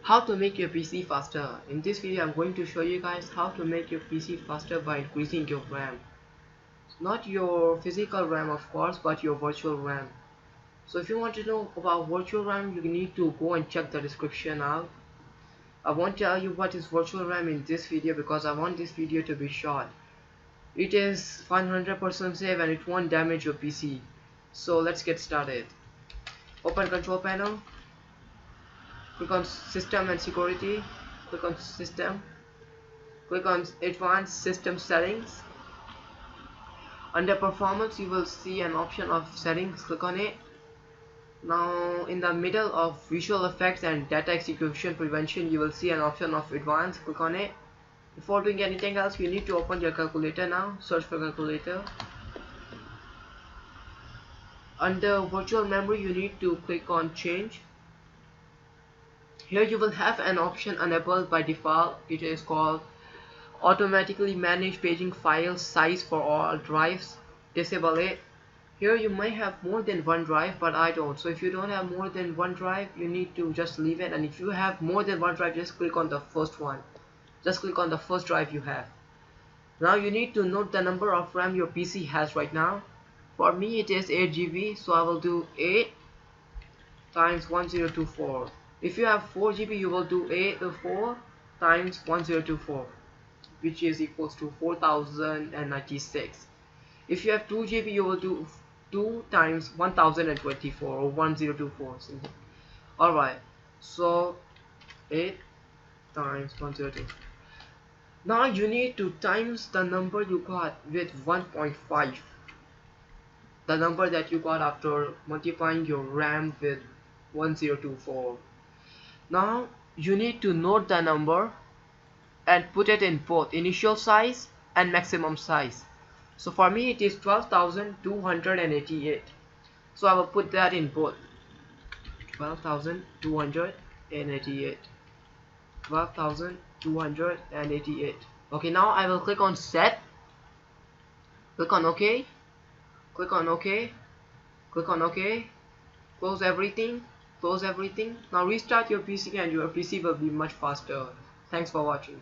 How to make your PC faster. In this video I'm going to show you guys how to make your PC faster by increasing your RAM. Not your physical RAM of course, but your virtual RAM. So if you want to know about virtual RAM, you need to go and check the description out. I won't tell you what is virtual RAM in this video because I want this video to be short. It is 100% safe and it won't damage your PC. So let's get started. Open control panel. Click on system and security, click on system, click on advanced system settings. Under performance you will see an option of settings, click on it. Now in the middle of visual effects and data execution prevention you will see an option of advanced, click on it. Before doing anything else you need to open your calculator now, search for calculator. Under virtual memory you need to click on change. Here you will have an option enabled by default. It is called automatically manage paging file size for all drives. Disable it. Here you might have more than one drive, but I don't. So if you don't have more than one drive, you need to just leave it. And if you have more than one drive, just click on the first one. Just click on the first drive you have. Now you need to note the number of RAM your PC has right now. For me it is 8 GB, so I will do 8 times 1024. If you have 4 GB, you will do 4 times 1024, which is equals to 4096. If you have 2 GB, you will do 2 times 1024 or 1024. Alright, so 8 times 1024. Now you need to times the number you got with 1.5. The number that you got after multiplying your RAM with 1024. Now you need to note the number and put it in both initial size and maximum size. So for me it is 12,288. So I will put that in both. 12,288. 12,288. Okay, now I will click on set. Click on OK. Click on OK. Click on OK. Close everything. Close everything. Now restart your PC and your PC will be much faster. Thanks for watching.